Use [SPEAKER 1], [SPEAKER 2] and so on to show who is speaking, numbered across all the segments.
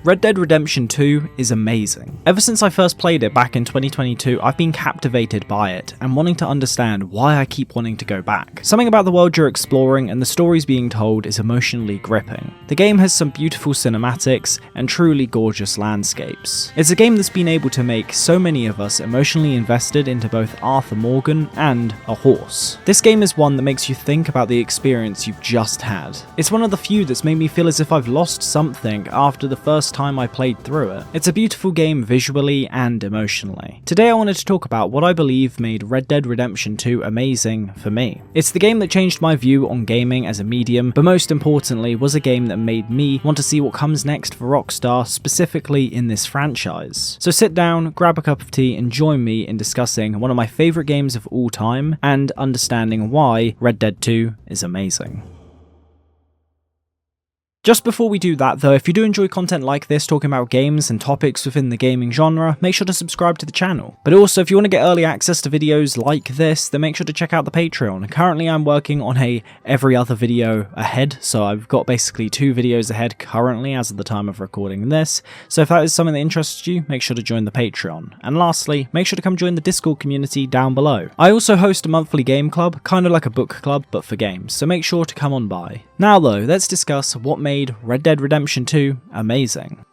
[SPEAKER 1] Red Dead Redemption 2 is amazing. Ever since I first played it back in 2022, I've been captivated by it and wanting to understand why I keep wanting to go back. Something about the world you're exploring and the stories being told is emotionally gripping. The game has some beautiful cinematics and truly gorgeous landscapes. It's a game that's been able to make so many of us emotionally invested into both Arthur Morgan and a horse. This game is one that makes you think about the experience you've just had. It's one of the few that's made me feel as if I've lost something after the first time I played through it. It's a beautiful game visually and emotionally. Today I wanted to talk about what I believe made Red Dead Redemption 2 amazing for me. It's the game that changed my view on gaming as a medium, but most importantly was a game that made me want to see what comes next for Rockstar, specifically in this franchise. So sit down, grab a cup of tea and join me in discussing one of my favourite games of all time and understanding why Red Dead 2 is amazing. Just before we do that though, if you do enjoy content like this talking about games and topics within the gaming genre, make sure to subscribe to the channel. But also if you want to get early access to videos like this, then make sure to check out the Patreon. Currently I'm working on a every other video ahead, so I've got basically 2 videos ahead currently as of the time of recording this. So if that is something that interests you, make sure to join the Patreon. And lastly, make sure to come join the Discord community down below. I also host a monthly game club, kind of like a book club but for games, so make sure to come on by. Now though, let's discuss what made Red Dead Redemption 2 amazing.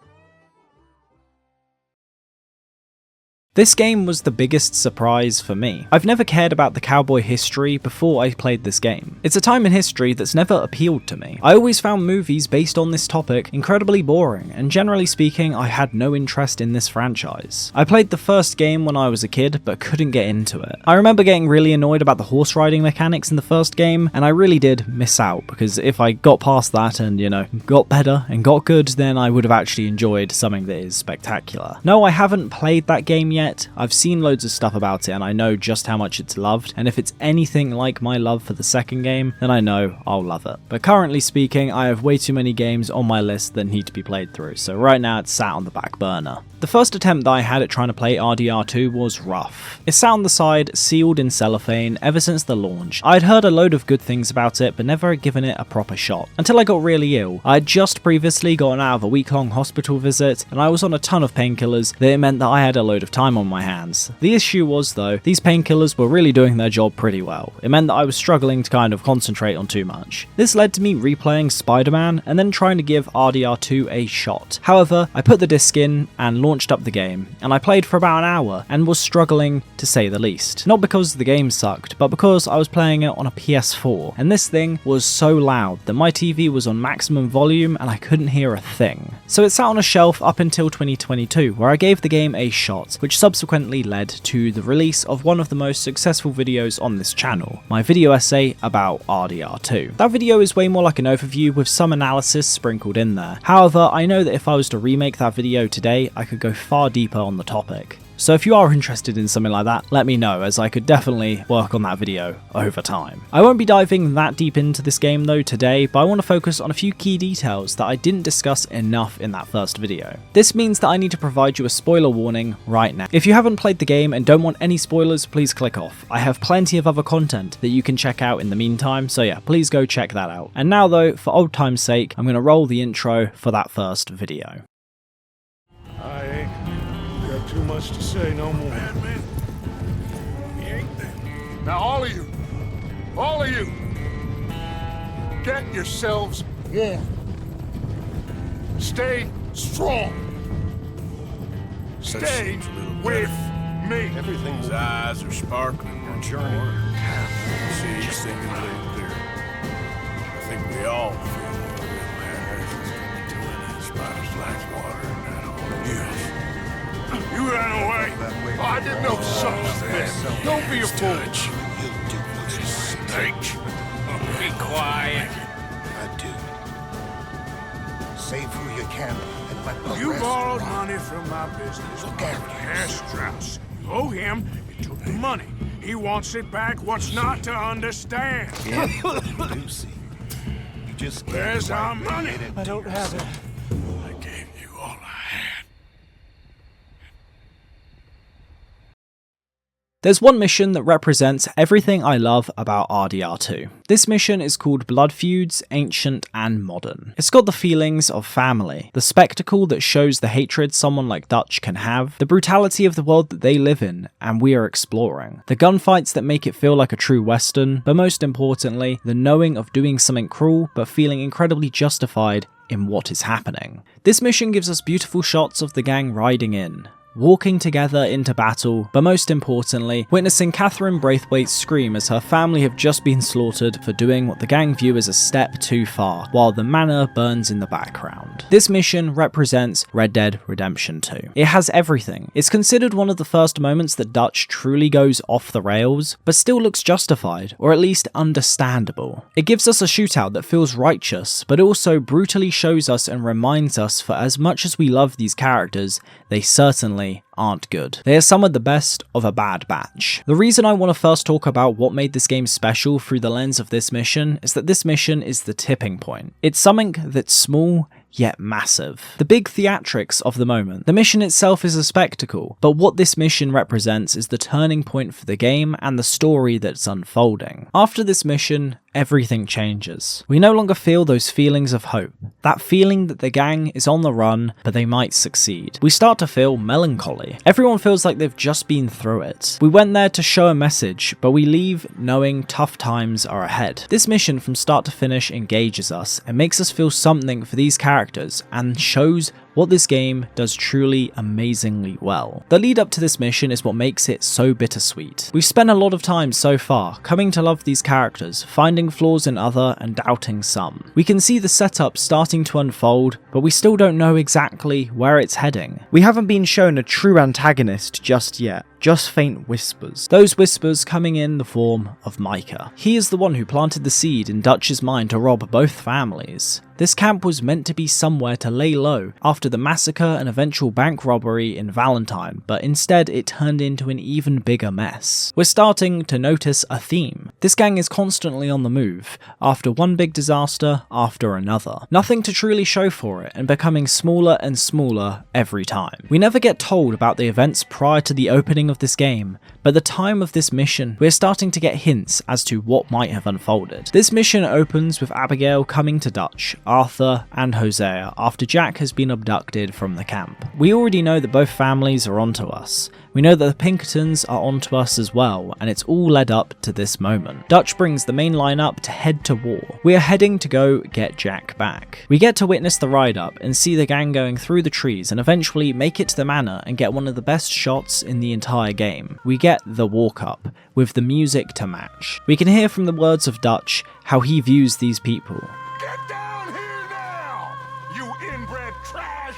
[SPEAKER 1] This game was the biggest surprise for me. I've never cared about the cowboy history before I played this game. It's a time in history that's never appealed to me. I always found movies based on this topic incredibly boring, and generally speaking, I had no interest in this franchise. I played the first game when I was a kid, but couldn't get into it. I remember getting really annoyed about the horse riding mechanics in the first game, and I really did miss out, because if I got past that and, got better and got good, then I would have actually enjoyed something that is spectacular. No, I haven't played that game yet. I've seen loads of stuff about it and I know just how much it's loved, and if it's anything like my love for the second game, then I know I'll love it. But currently speaking, I have way too many games on my list that need to be played through, so right now it's sat on the back burner. The first attempt that I had at trying to play RDR2 was rough. It sat on the side, sealed in cellophane, ever since the launch. I'd heard a load of good things about it, but never had given it a proper shot. Until I got really ill. I had just previously gotten out of a week-long hospital visit, and I was on a ton of painkillers that it meant that I had a load of time on my hands. The issue was though, these painkillers were really doing their job pretty well. It meant that I was struggling to kind of concentrate on too much. This led to me replaying Spider-Man and then trying to give RDR2 a shot. However, I put the disc in and launched up the game, and I played for about an hour and was struggling to say the least. Not because the game sucked, but because I was playing it on a PS4, and this thing was so loud that my TV was on maximum volume and I couldn't hear a thing. So it sat on a shelf up until 2022, where I gave the game a shot, which subsequently led to the release of one of the most successful videos on this channel, my video essay about RDR2. That video is way more like an overview with some analysis sprinkled in there. However, I know that if I was to remake that video today, I could go far deeper on the topic. So if you are interested in something like that, let me know, as I could definitely work on that video over time. I won't be diving that deep into this game though today, but I want to focus on a few key details that I didn't discuss enough in that first video. This means that I need to provide you a spoiler warning right now. If you haven't played the game and don't want any spoilers, please click off. I have plenty of other content that you can check out in the meantime, so yeah, please go check that out. And now though, for old time's sake, I'm going to roll the intro for that first video.
[SPEAKER 2] I ain't got too much to say no more.
[SPEAKER 3] Man, he ain't there. Now all of you, get yourselves warm. Stay strong. Stay with me.
[SPEAKER 2] Everything's
[SPEAKER 3] His eyes are sparkling.
[SPEAKER 2] a journey.
[SPEAKER 3] See, he's singing a little clear. I think we all feel a little man. In spite of slack water and that old. Yes. You ran away. Oh, I didn't know such thing. Don't be a fool.
[SPEAKER 4] You'll do what's right.
[SPEAKER 3] Snake. Be quiet.
[SPEAKER 4] I do. Save who you can and let the
[SPEAKER 3] You
[SPEAKER 4] rest
[SPEAKER 3] borrowed
[SPEAKER 4] run.
[SPEAKER 3] money from my business.
[SPEAKER 4] Look after
[SPEAKER 3] Cash Strauss. You owe him. You took the money. He wants it back. What's not to understand?
[SPEAKER 4] Lucy. You just can't
[SPEAKER 3] Where's our
[SPEAKER 4] quite
[SPEAKER 3] money?
[SPEAKER 4] get it
[SPEAKER 2] I
[SPEAKER 4] to
[SPEAKER 2] don't have it.
[SPEAKER 3] I gave you all I had.
[SPEAKER 1] There's one mission that represents everything I love about RDR2. This mission is called Blood Feuds, Ancient and Modern. It's got the feelings of family, the spectacle that shows the hatred someone like Dutch can have, the brutality of the world that they live in and we are exploring, the gunfights that make it feel like a true western, but most importantly, the knowing of doing something cruel but feeling incredibly justified in what is happening. This mission gives us beautiful shots of the gang riding in, walking together into battle, but most importantly, witnessing Catherine Braithwaite scream as her family have just been slaughtered for doing what the gang view as a step too far, while the manor burns in the background. This mission represents Red Dead Redemption 2. It has everything. It's considered one of the first moments that Dutch truly goes off the rails, but still looks justified, or at least understandable. It gives us a shootout that feels righteous, but also brutally shows us and reminds us for as much as we love these characters, they certainly aren't good. They are some of the best of a bad batch. The reason I want to first talk about what made this game special through the lens of this mission is that this mission is the tipping point. It's something that's small yet massive. The big theatrics of the moment. The mission itself is a spectacle, but what this mission represents is the turning point for the game and the story that's unfolding. After this mission, everything changes. We no longer feel those feelings of hope, that feeling that the gang is on the run, but they might succeed. We start to feel melancholy. Everyone feels like they've just been through it. We went there to show a message, but we leave knowing tough times are ahead. This mission from start to finish engages us and makes us feel something for these characters and shows what this game does truly amazingly well. The lead up to this mission is what makes it so bittersweet. We've spent a lot of time so far coming to love these characters, finding flaws in other and doubting some. We can see the setup starting to unfold, but we still don't know exactly where it's heading. We haven't been shown a true antagonist just yet. Just faint whispers. Those whispers coming in the form of Micah. He is the one who planted the seed in Dutch's mind to rob both families. This camp was meant to be somewhere to lay low after the massacre and eventual bank robbery in Valentine, but instead it turned into an even bigger mess. We're starting to notice a theme. This gang is constantly on the move, after one big disaster after another. Nothing to truly show for it, and becoming smaller and smaller every time. We never get told about the events prior to the opening of this game, but at the time of this mission, we're starting to get hints as to what might have unfolded. This mission opens with Abigail coming to Dutch, Arthur, and Hosea after Jack has been abducted from the camp. We already know that both families are onto us. We know that the Pinkertons are onto us as well, and it's all led up to this moment. Dutch brings the main line up to head to war. We are heading to go get Jack back. We get to witness the ride up and see the gang going through the trees and eventually make it to the manor and get one of the best shots in the entire game. We get the walk up, with the music to match. We can hear from the words of Dutch how he views these people.
[SPEAKER 3] Get down here now, you inbred trash!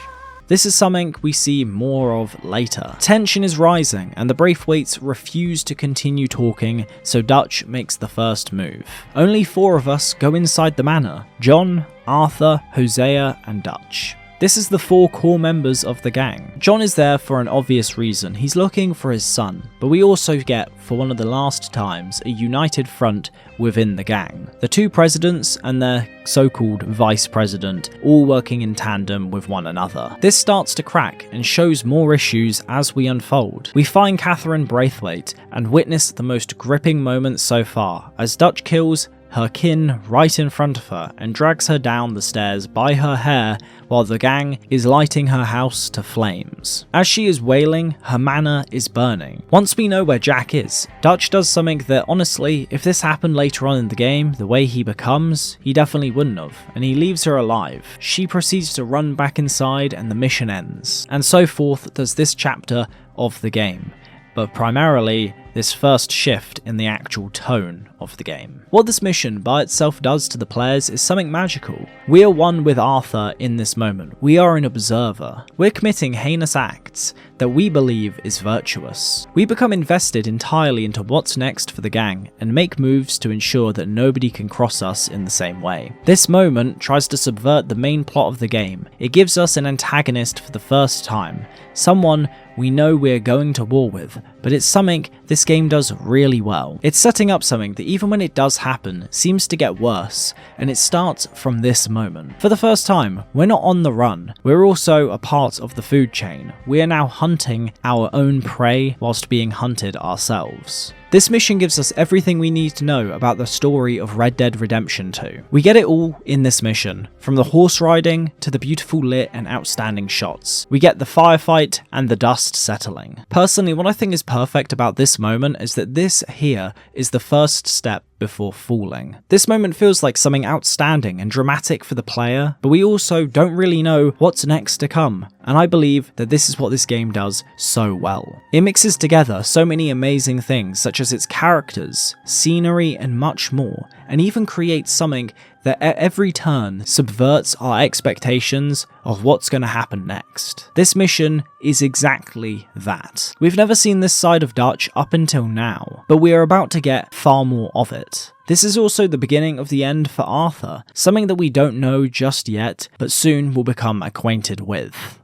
[SPEAKER 1] This is something we see more of later. Tension is rising and the Braithwaites refuse to continue talking, so Dutch makes the first move. Only 4 of us go inside the manor: John, Arthur, Hosea, and Dutch. This is the 4 core members of the gang. John is there for an obvious reason. He's looking for his son, but we also get, for one of the last times, a united front within the gang. The 2 presidents and their so-called vice president all working in tandem with one another. This starts to crack and shows more issues as we unfold. We find Catherine Braithwaite and witness the most gripping moments so far as Dutch kills her kin right in front of her and drags her down the stairs by her hair while the gang is lighting her house to flames. As she is wailing, her manor is burning. Once we know where Jack is, Dutch does something that honestly, if this happened later on in the game, the way he becomes, he definitely wouldn't have, and he leaves her alive. She proceeds to run back inside and the mission ends. And so forth does this chapter of the game, but primarily this first shift in the actual tone of the game. What this mission by itself does to the players is something magical. We are one with Arthur in this moment. We are an observer. We're committing heinous acts that we believe is virtuous. We become invested entirely into what's next for the gang and make moves to ensure that nobody can cross us in the same way. This moment tries to subvert the main plot of the game. It gives us an antagonist for the first time, someone we know we're going to war with, but it's something this game does really well. It's setting up something that even when it does happen, seems to get worse, and it starts from this moment. For the first time, we're not on the run, we're also a part of the food chain. We are now hunting our own prey whilst being hunted ourselves. This mission gives us everything we need to know about the story of Red Dead Redemption 2. We get it all in this mission, from the horse riding to the beautiful lit and outstanding shots. We get the firefight and the dust settling. Personally, what I think is perfect about this moment is that this here is the first step before falling. This moment feels like something outstanding and dramatic for the player, but we also don't really know what's next to come, and I believe that this is what this game does so well. It mixes together so many amazing things such as its characters, scenery and much more, and even creates something that at every turn subverts our expectations of what's going to happen next. This mission is exactly that. We've never seen this side of Dutch up until now, but we are about to get far more of it. This is also the beginning of the end for Arthur, something that we don't know just yet, but soon will become acquainted with.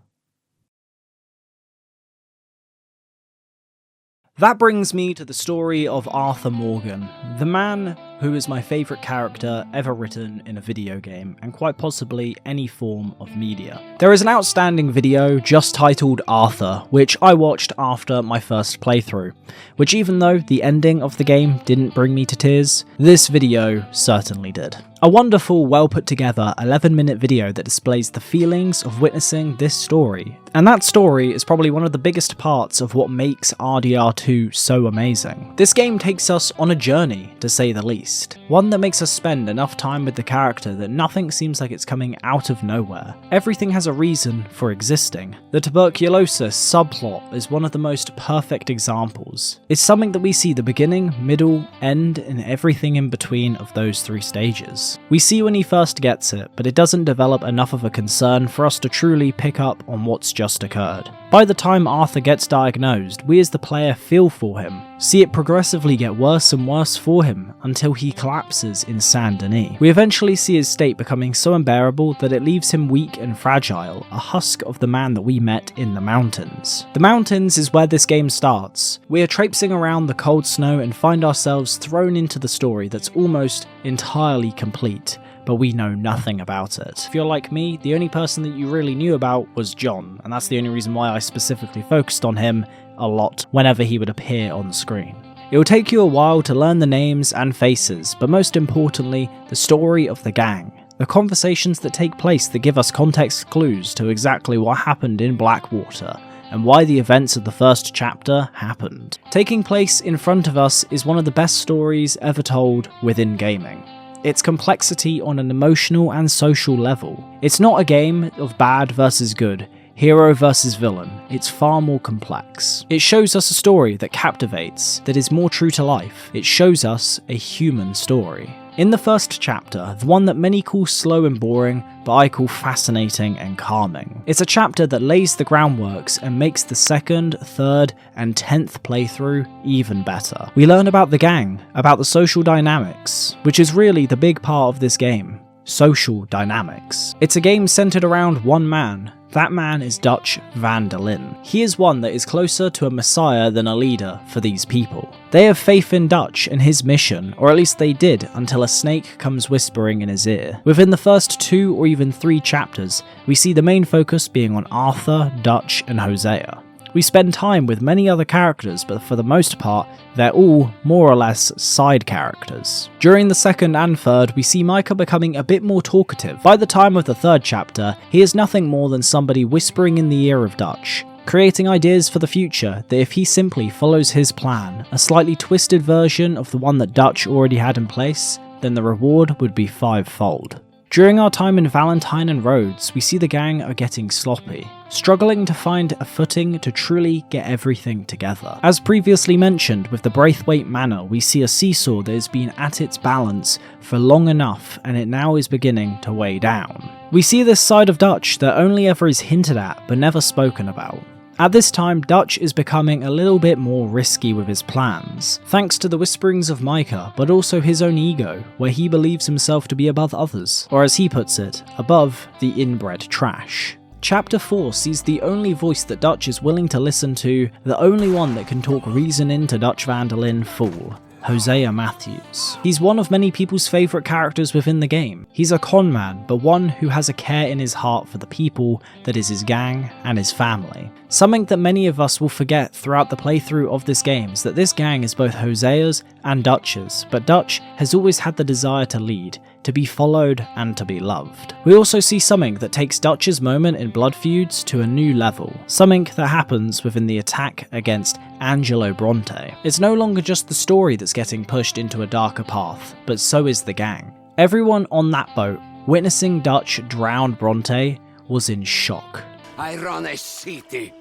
[SPEAKER 1] That brings me to the story of Arthur Morgan, the man who is my favourite character ever written in a video game, and quite possibly any form of media. There is an outstanding video just titled Arthur, which I watched after my first playthrough, which even though the ending of the game didn't bring me to tears, this video certainly did. A wonderful, well put together 11-minute video that displays the feelings of witnessing this story. And that story is probably one of the biggest parts of what makes RDR2 so amazing. This game takes us on a journey, to say the least. One that makes us spend enough time with the character that nothing seems like it's coming out of nowhere. Everything has a reason for existing. The tuberculosis subplot is one of the most perfect examples. It's something that we see the beginning, middle, end, and everything in between of those three stages. We see when he first gets it, but it doesn't develop enough of a concern for us to truly pick up on what's just occurred. By the time Arthur gets diagnosed, we as the player feel for him, see it progressively get worse and worse for him until he collapses in Saint Denis. We eventually see his state becoming so unbearable that it leaves him weak and fragile, a husk of the man that we met in the mountains. The mountains is where this game starts. We are traipsing around the cold snow and find ourselves thrown into the story that's almost entirely complete, but we know nothing about it. If you're like me, the only person that you really knew about was John, and that's the only reason why I specifically focused on him a lot whenever he would appear on the screen. It will take you a while to learn the names and faces, but most importantly, the story of the gang. The conversations that take place that give us context clues to exactly what happened in Blackwater, and why the events of the first chapter happened. Taking place in front of us is one of the best stories ever told within gaming. Its complexity on an emotional and social level. It's not a game of bad versus good, hero versus villain, it's far more complex. It shows us a story that captivates, that is more true to life. It shows us a human story. In the first chapter, the one that many call slow and boring, but I call fascinating and calming. It's a chapter that lays the groundworks and makes the second, third, and 10th playthrough even better. We learn about the gang, about the social dynamics, which is really the big part of this game. Social dynamics. It's a game centered around one man. That man is Dutch van der Linde. He is one that is closer to a messiah than a leader for these people. They have faith in Dutch and his mission, or at least they did until a snake comes whispering in his ear. Within the first 2 or even 3 chapters, we see the main focus being on Arthur, Dutch, and Hosea. We spend time with many other characters, but for the most part, they're all more or less side characters. During the second and third, we see Micah becoming a bit more talkative. By the time of the third chapter, he is nothing more than somebody whispering in the ear of Dutch, creating ideas for the future that if he simply follows his plan, a slightly twisted version of the one that Dutch already had in place, then the reward would be 5-fold. During our time in Valentine and Rhodes, we see the gang are getting sloppy, struggling to find a footing to truly get everything together. As previously mentioned, with the Braithwaite Manor, we see a seesaw that has been at its balance for long enough and it now is beginning to weigh down. We see this side of Dutch that only ever is hinted at but never spoken about. At this time, Dutch is becoming a little bit more risky with his plans, thanks to the whisperings of Micah, but also his own ego, where he believes himself to be above others, or as he puts it, above the inbred trash. Chapter 4 sees the only voice that Dutch is willing to listen to, the only one that can talk reason into Dutch van der Linde full. Hosea Matthews. He's one of many people's favourite characters within the game. He's a con man, but one who has a care in his heart for the people that is his gang and his family. Something that many of us will forget throughout the playthrough of this game is that this gang is both Hosea's and Dutch's, but Dutch has always had the desire to lead, to be followed and to be loved. We also see something that takes Dutch's moment in Blood Feuds to a new level, something that happens within the attack against Angelo Bronte. It's no longer just the story that's getting pushed into a darker path, but so is the gang. Everyone on that boat, witnessing Dutch drown Bronte, was in shock.
[SPEAKER 5] I run a city,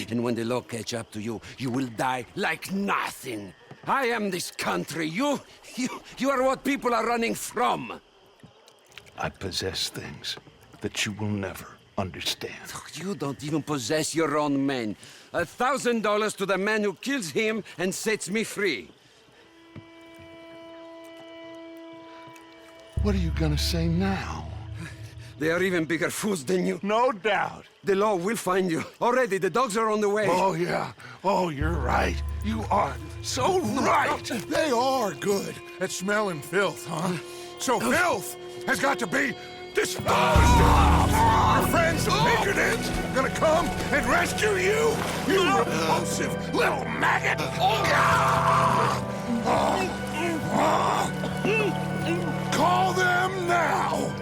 [SPEAKER 5] and when the law catch up to you, you will die like nothing. I am this country. You are what people are running from.
[SPEAKER 3] I possess things that you will never understand.
[SPEAKER 5] You don't even possess your own men. $1,000 to the man who kills him and sets me free.
[SPEAKER 3] What are you gonna say now?
[SPEAKER 5] They are even bigger fools than you.
[SPEAKER 3] No doubt.
[SPEAKER 5] The law will find you. Already, the dogs are on the way.
[SPEAKER 3] Oh, yeah. Oh, you're right. You are so right.
[SPEAKER 2] They are good at smelling filth, huh? So filth has got to be disposed of. Our friends the Pinkertons are gonna come and rescue you, you repulsive little maggot. Call them now.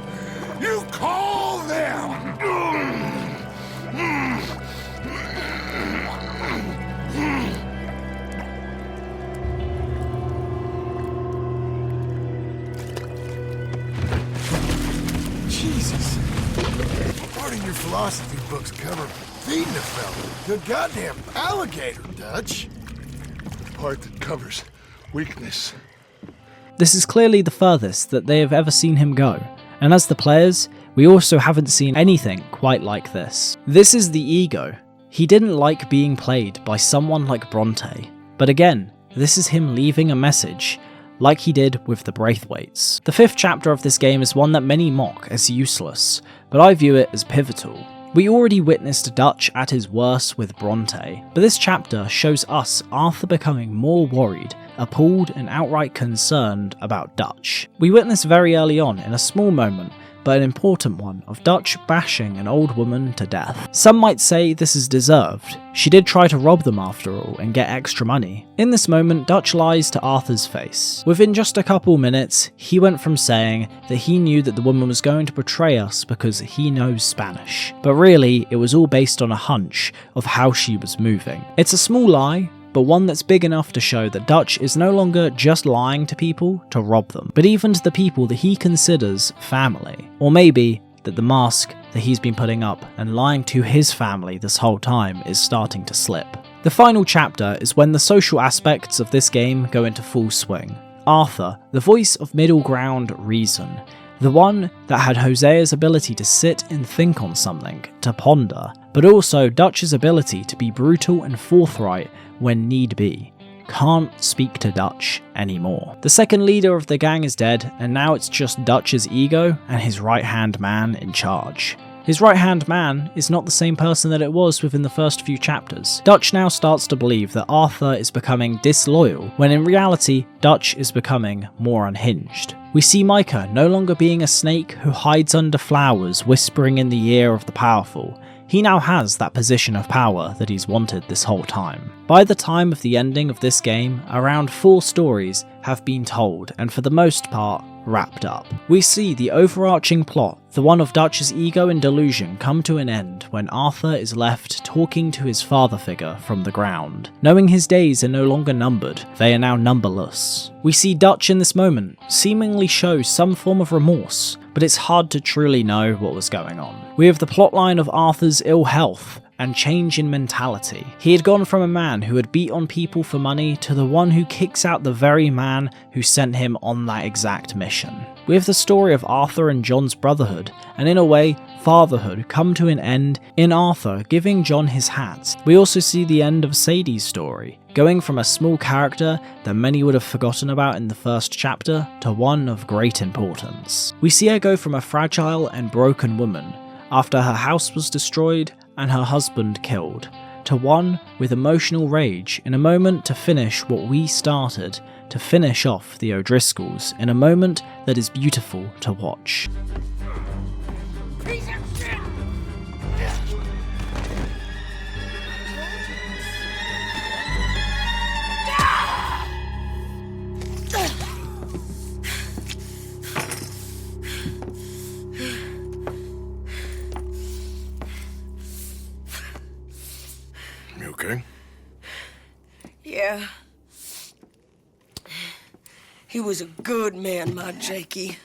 [SPEAKER 2] You call them.
[SPEAKER 6] Jesus. Part of your philosophy books cover feeding a fella. Good goddamn alligator, Dutch.
[SPEAKER 3] The part that covers weakness.
[SPEAKER 1] This is clearly the furthest that they have ever seen him go, and as the players, we also haven't seen anything quite like this. This is the ego. He didn't like being played by someone like Bronte, but again, this is him leaving a message, like he did with the Braithwaites. The 5th chapter of this game is one that many mock as useless, but I view it as pivotal. We already witnessed Dutch at his worst with Bronte, but this chapter shows us Arthur becoming more worried, appalled and outright concerned about Dutch. We witness very early on in a small moment, but an important one, of Dutch bashing an old woman to death. Some might say this is deserved. She did try to rob them after all and get extra money. In this moment, Dutch lies to Arthur's face. Within just a couple minutes, he went from saying that he knew that the woman was going to betray us because he knows Spanish, but really it was all based on a hunch of how she was moving. It's a small lie, but one that's big enough to show that Dutch is no longer just lying to people to rob them, but even to the people that he considers family. Or maybe that the mask that he's been putting up and lying to his family this whole time is starting to slip. The final chapter is when the social aspects of this game go into full swing. Arthur, the voice of middle ground reason, the one that had Hosea's ability to sit and think on something, to ponder, but also Dutch's ability to be brutal and forthright when need be, can't speak to Dutch anymore. The second leader of the gang is dead, and now it's just Dutch's ego and his right-hand man in charge. His right-hand man is not the same person that it was within the first few chapters. Dutch now starts to believe that Arthur is becoming disloyal, when in reality, Dutch is becoming more unhinged. We see Micah no longer being a snake who hides under flowers whispering in the ear of the powerful. He now has that position of power that he's wanted this whole time. By the time of the ending of this game, around 4 stories have been told, and for the most part, wrapped up. We see the overarching plot, the one of Dutch's ego and delusion, come to an end when Arthur is left talking to his father figure from the ground. Knowing his days are no longer numbered, they are now numberless. We see Dutch in this moment seemingly show some form of remorse, but it's hard to truly know what was going on. We have the plotline of Arthur's ill health and change in mentality. He had gone from a man who had beat on people for money to the one who kicks out the very man who sent him on that exact mission. We have the story of Arthur and John's brotherhood, and in a way, fatherhood, come to an end in Arthur giving John his hat. We also see the end of Sadie's story, going from a small character that many would have forgotten about in the first chapter to one of great importance. We see her go from a fragile and broken woman, after her house was destroyed and her husband killed, to one with emotional rage in a moment to finish what we started, to finish off the O'Driscolls in a moment that is beautiful to watch.
[SPEAKER 3] You okay?
[SPEAKER 7] Yeah. He was a good man, my Jakey.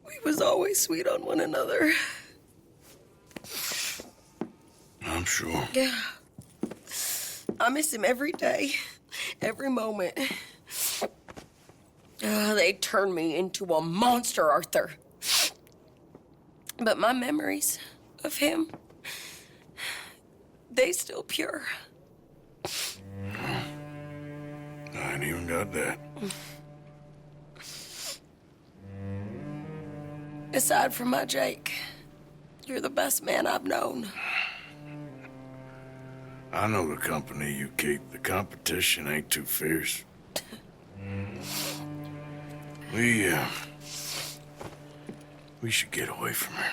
[SPEAKER 7] We was always sweet on one another.
[SPEAKER 3] I'm sure.
[SPEAKER 7] Yeah. I miss him every day, every moment. They turned me into a monster, Arthur. But my memories of him, they still pure.
[SPEAKER 3] I ain't even got that.
[SPEAKER 7] Aside from my Jake, you're the best man I've known.
[SPEAKER 3] I know the company you keep. The competition ain't too fierce. We should get away from her.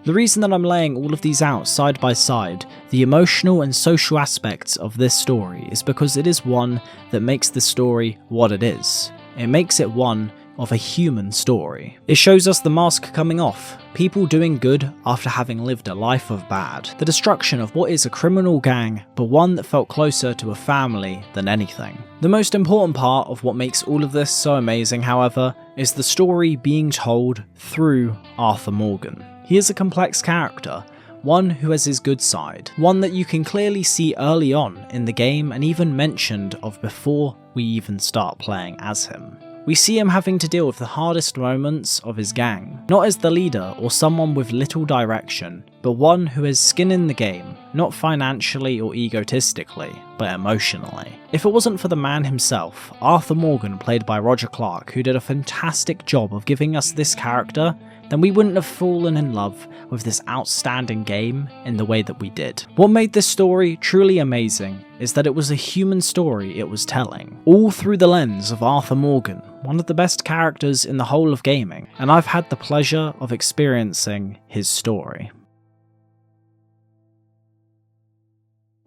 [SPEAKER 1] The reason that I'm laying all of these out side by side, the emotional and social aspects of this story, is because it is one that makes the story what it is. It makes it one of a human story. It shows us the mask coming off, people doing good after having lived a life of bad, the destruction of what is a criminal gang, but one that felt closer to a family than anything. The most important part of what makes all of this so amazing, however, is the story being told through Arthur Morgan. He is a complex character, one who has his good side, one that you can clearly see early on in the game and even mentioned of before we even start playing as him. We see him having to deal with the hardest moments of his gang, not as the leader or someone with little direction, but one who has skin in the game, not financially or egotistically, but emotionally. If it wasn't for the man himself, Arthur Morgan, played by Roger Clark, who did a fantastic job of giving us this character, then we wouldn't have fallen in love with this outstanding game in the way that we did. What made this story truly amazing is that it was a human story it was telling, all through the lens of Arthur Morgan, one of the best characters in the whole of gaming, and I've had the pleasure of experiencing his story.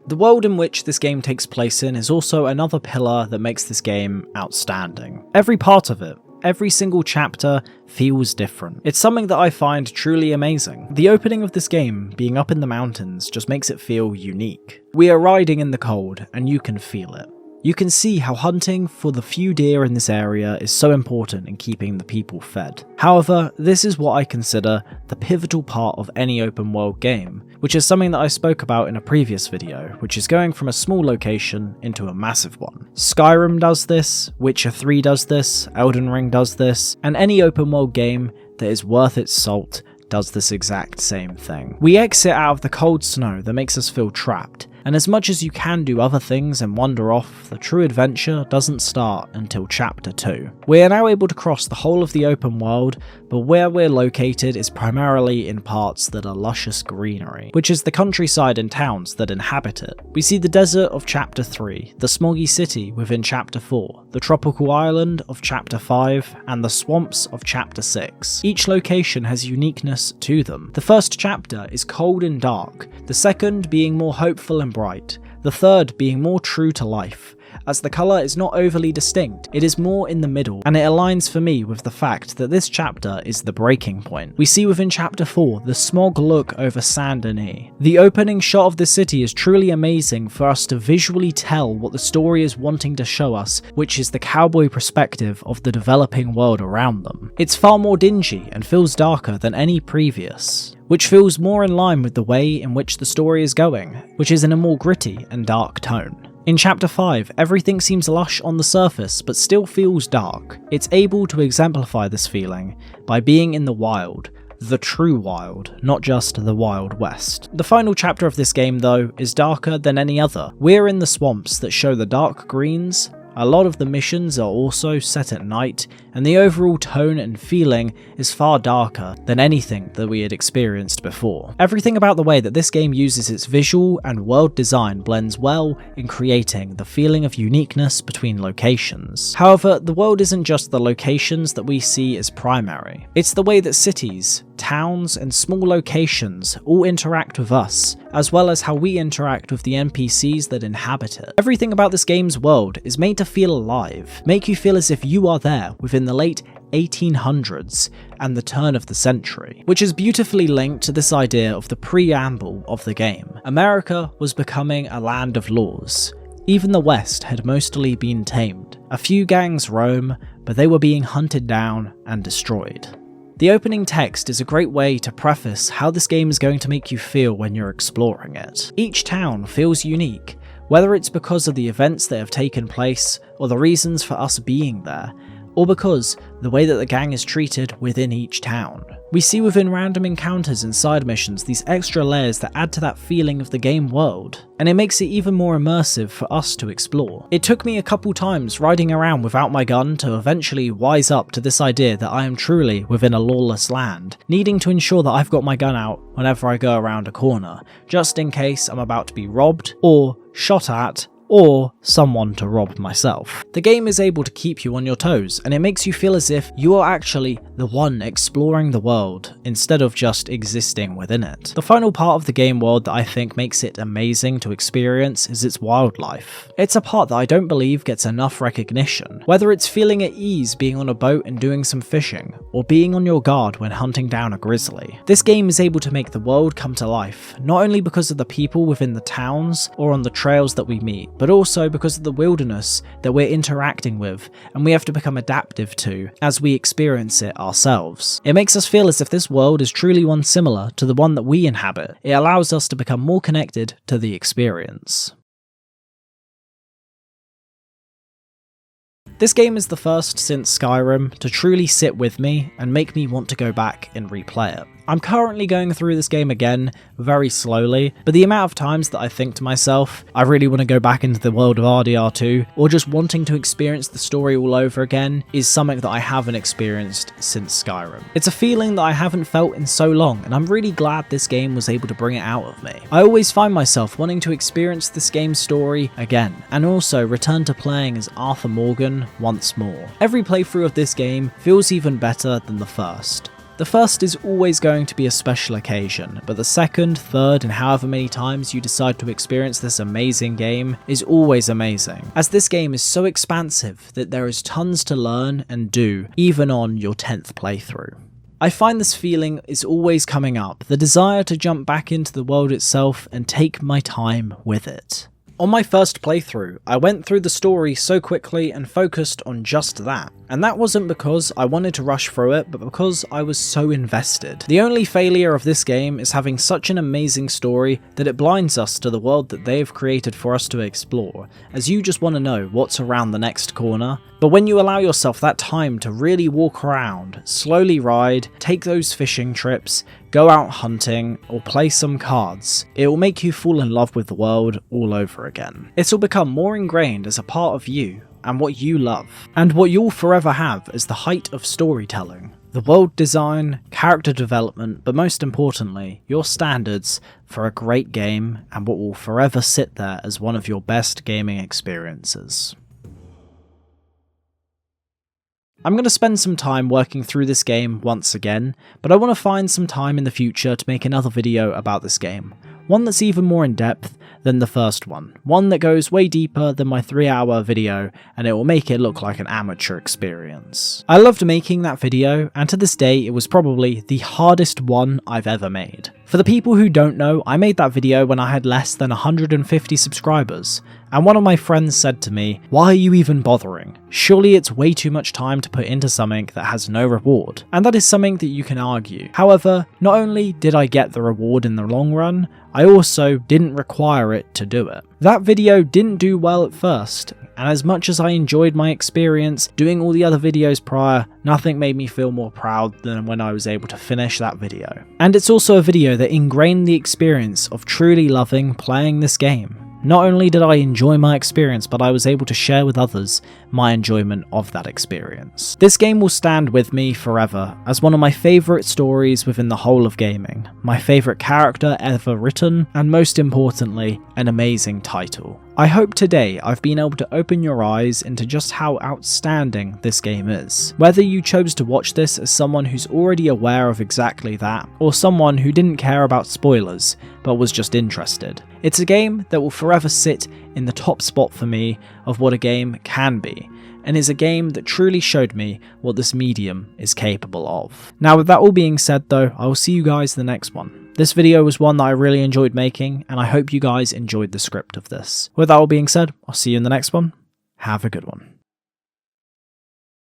[SPEAKER 1] The world in which this game takes place in is also another pillar that makes this game outstanding. Every part of it, every single chapter feels different. It's something that I find truly amazing. The opening of this game, being up in the mountains, just makes it feel unique. We are riding in the cold, and you can feel it. You can see how hunting for the few deer in this area is so important in keeping the people fed. However, this is what I consider the pivotal part of any open world game, which is something that I spoke about in a previous video, which is going from a small location into a massive one. Skyrim does this, Witcher 3 does this, Elden Ring does this, and any open world game that is worth its salt does this exact same thing. We exit out of the cold snow that makes us feel trapped, and as much as you can do other things and wander off, the true adventure doesn't start until chapter 2. We are now able to cross the whole of the open world, but where we're located is primarily in parts that are luscious greenery, which is the countryside and towns that inhabit it. We see the desert of chapter 3, the smoggy city within chapter 4, the tropical island of chapter 5, and the swamps of chapter 6. Each location has uniqueness to them. The first chapter is cold and dark, the second being more hopeful and bright, the third being more true to life. As the colour is not overly distinct, it is more in the middle, and it aligns for me with the fact that this chapter is the breaking point. We see within chapter 4 the smog look over Saint Denis. The opening shot of the city is truly amazing for us to visually tell what the story is wanting to show us, which is the cowboy perspective of the developing world around them. It's far more dingy and feels darker than any previous, which feels more in line with the way in which the story is going, which is in a more gritty and dark tone. In Chapter 5, everything seems lush on the surface but still feels dark. It's able to exemplify this feeling by being in the wild, the true wild, not just the Wild West. The final chapter of this game, though, is darker than any other. We're in the swamps that show the dark greens. A lot of the missions are also set at night, and the overall tone and feeling is far darker than anything that we had experienced before. Everything about the way that this game uses its visual and world design blends well in creating the feeling of uniqueness between locations. However, the world isn't just the locations that we see as primary. It's the way that cities, towns, and small locations all interact with us, as well as how we interact with the NPCs that inhabit it. Everything about this game's world is made to feel alive, make you feel as if you are there within the late 1800s and the turn of the century, which is beautifully linked to this idea of the preamble of the game. America was becoming a land of laws. Even the West had mostly been tamed. A few gangs roam, but they were being hunted down and destroyed. The opening text is a great way to preface how this game is going to make you feel when you're exploring it. Each town feels unique, whether it's because of the events that have taken place, or the reasons for us being there, or because the way that the gang is treated within each town. We see within random encounters and side missions these extra layers that add to that feeling of the game world, and it makes it even more immersive for us to explore. It took me a couple times riding around without my gun to eventually wise up to this idea that I am truly within a lawless land, needing to ensure that I've got my gun out whenever I go around a corner, just in case I'm about to be robbed, or shot at, or someone to rob myself. The game is able to keep you on your toes, and it makes you feel as if you are actually the one exploring the world, instead of just existing within it. The final part of the game world that I think makes it amazing to experience is its wildlife. It's a part that I don't believe gets enough recognition, whether it's feeling at ease being on a boat and doing some fishing, or being on your guard when hunting down a grizzly. This game is able to make the world come to life, not only because of the people within the towns or on the trails that we meet, but also because of the wilderness that we're interacting with and we have to become adaptive to as we experience it ourselves. It makes us feel as if this world is truly one similar to the one that we inhabit. It allows us to become more connected to the experience. This game is the first since Skyrim to truly sit with me and make me want to go back and replay it. I'm currently going through this game again very slowly, but the amount of times that I think to myself, I really want to go back into the world of RDR2, or just wanting to experience the story all over again, is something that I haven't experienced since Skyrim. It's a feeling that I haven't felt in so long, and I'm really glad this game was able to bring it out of me. I always find myself wanting to experience this game's story again, and also return to playing as Arthur Morgan once more. Every playthrough of this game feels even better than the first. The first is always going to be a special occasion, but the second, third, and however many times you decide to experience this amazing game is always amazing, as this game is so expansive that there is tons to learn and do, even on your 10th playthrough. I find this feeling is always coming up, the desire to jump back into the world itself and take my time with it. On my first playthrough, I went through the story so quickly and focused on just that. And that wasn't because I wanted to rush through it, but because I was so invested. The only failure of this game is having such an amazing story that it blinds us to the world that they have created for us to explore, as you just want to know what's around the next corner. But when you allow yourself that time to really walk around, slowly ride, take those fishing trips, go out hunting, or play some cards, it will make you fall in love with the world all over again. It'll become more ingrained as a part of you and what you love, and what you'll forever have as the height of storytelling. The world design, character development, but most importantly, your standards for a great game and what will forever sit there as one of your best gaming experiences. I'm going to spend some time working through this game once again, but I want to find some time in the future to make another video about this game. One that's even more in depth than the first one. One that goes way deeper than my 3-hour video, and it will make it look like an amateur experience. I loved making that video, and to this day it was probably the hardest one I've ever made. For the people who don't know, I made that video when I had less than 150 subscribers, and one of my friends said to me, "Why are you even bothering? Surely it's way too much time to put into something that has no reward." And that is something that you can argue. However, not only did I get the reward in the long run, I also didn't require it to do it. That video didn't do well at first, and as much as I enjoyed my experience doing all the other videos prior, nothing made me feel more proud than when I was able to finish that video. And it's also a video that ingrained the experience of truly loving playing this game. Not only did I enjoy my experience, but I was able to share with others my enjoyment of that experience. This game will stand with me forever as one of my favourite stories within the whole of gaming, my favourite character ever written, and most importantly, an amazing title. I hope today I've been able to open your eyes into just how outstanding this game is. Whether you chose to watch this as someone who's already aware of exactly that, or someone who didn't care about spoilers but was just interested, it's a game that will forever sit in the top spot for me of what a game can be, and is a game that truly showed me what this medium is capable of. Now, with that all being said though, I will see you guys in the next one. This video was one that I really enjoyed making, and I hope you guys enjoyed the script of this. With that all being said, I'll see you in the next one. Have a good one.